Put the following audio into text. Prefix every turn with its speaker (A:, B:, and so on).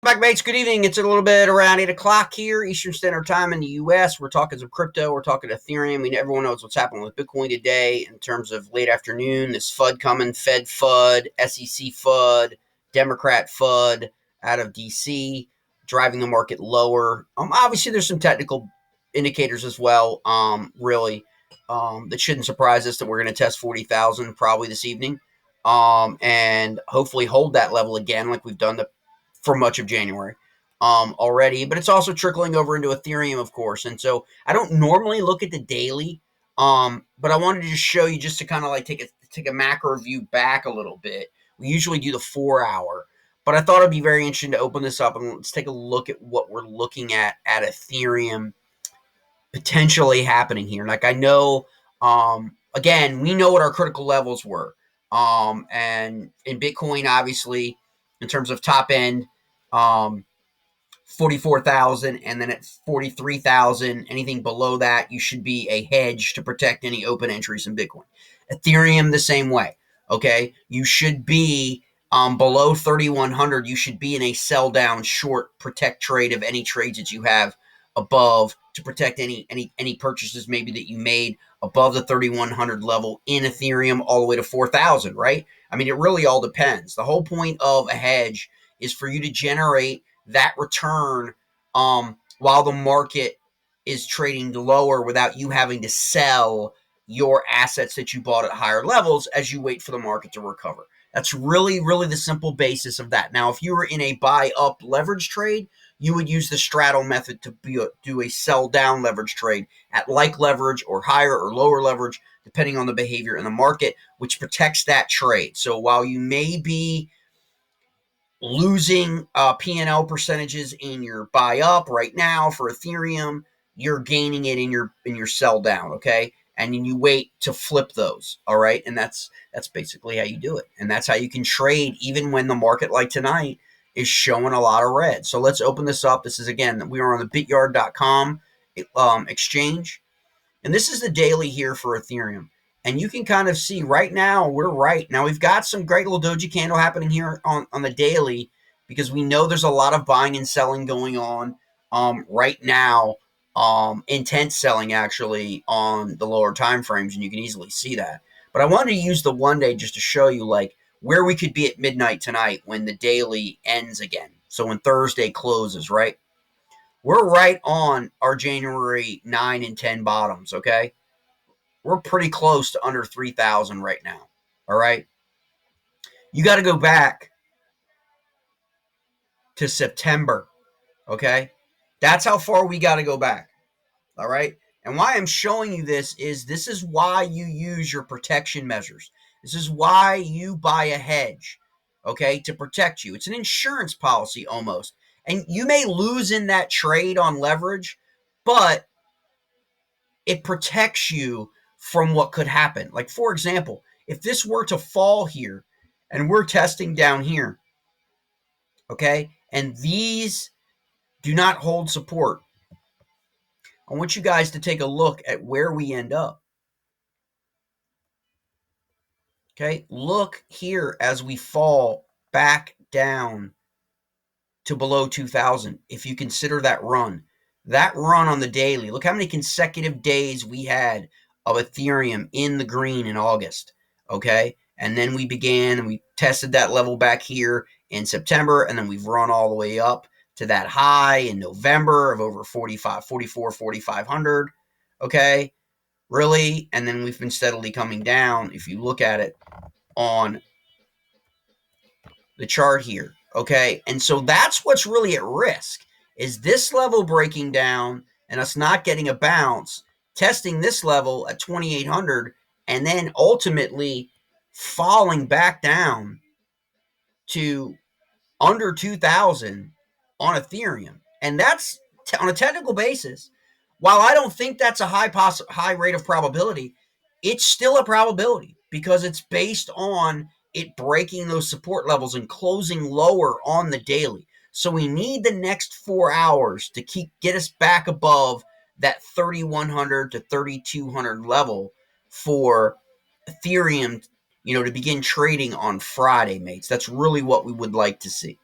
A: Back, mates. Good evening. It's a little bit around 8 o'clock here, Eastern Standard Time in the U.S. We're talking some crypto. We're talking Ethereum. I mean, everyone knows what's happening with Bitcoin today in terms of late afternoon. This FUD coming, Fed FUD, SEC FUD, Democrat FUD out of D.C., driving the market lower. Obviously, there's some technical indicators as well, really, that shouldn't surprise us that we're going to test 40,000 probably this evening, and hopefully hold that level again like we've done for much of January already, but it's also trickling over into Ethereum, of course. And so I don't normally look at the daily, but I wanted to just show you just to kind of like take a macro view back a little bit. We usually do the 4 hour, but I thought it'd be very interesting to open this up and let's take a look at what we're looking at Ethereum potentially happening here. Like I know, again, we know what our critical levels were, and in Bitcoin, obviously, in terms of top end, 44,000, and then at 43,000, anything below that, you should be a hedge to protect any open entries in Bitcoin. Ethereum, the same way. Okay, you should be below 3,100. You should be in a sell down short protect trade of any trades that you have above to protect any purchases maybe that you made above the 3,100 level in Ethereum all the way to 4,000. Right? I mean, it really all depends. The whole point of a hedge is for you to generate that return while the market is trading lower without you having to sell your assets that you bought at higher levels as you wait for the market to recover. That's really, really the simple basis of that. Now, if you were in a buy up leverage trade, you would use the straddle method to do a sell down leverage trade at like leverage or higher or lower leverage, depending on the behavior in the market, which protects that trade. So while you may be losing P&L percentages in your buy up right now for Ethereum, you're gaining it in your sell down, okay? And then you wait to flip those, all right? And that's basically how you do it. And that's how you can trade even when the market like tonight is showing a lot of red. So let's open this up. This is, again, we are on the bityard.com exchange. And this is the daily here for Ethereum. And you can kind of see right now, we're right. Now, we've got some great little doji candle happening here on the daily because we know there's a lot of buying and selling going on right now, intense selling actually on the lower time frames, and you can easily see that. But I wanted to use the 1 day just to show you like where we could be at midnight tonight when the daily ends again. So when Thursday closes, right? We're right on our January 9 and 10 bottoms, okay? We're pretty close to under 3,000 right now. All right. You got to go back to September. Okay. That's how far we got to go back. All right. And why I'm showing you this is why you use your protection measures. This is why you buy a hedge. Okay. To protect you. It's an insurance policy almost. And you may lose in that trade on leverage, but it protects you from what could happen. Like, for example, if this were to fall here and we're testing down here, okay, and these do not hold support, I want you guys to take a look at where we end up. Okay, look here as we fall back down to below 2,000. If you consider that run on the daily, look how many consecutive days we had of Ethereum in the green in August. Okay. And then we began and we tested that level back here in September. And then we've run all the way up to that high in November of over 4,500. Okay. Really. And then we've been steadily coming down. If you look at it on the chart here. Okay. And so that's what's really at risk is this level breaking down and us not getting a bounce, testing this level at 2,800 and then ultimately falling back down to under 2,000 on Ethereum. And that's on a technical basis. While I don't think that's a high rate of probability, it's still a probability because it's based on it breaking those support levels and closing lower on the daily. So we need the next 4 hours to get us back above that 3,100 to 3,200 level for Ethereum, to begin trading on Friday, mates. That's really what we would like to see.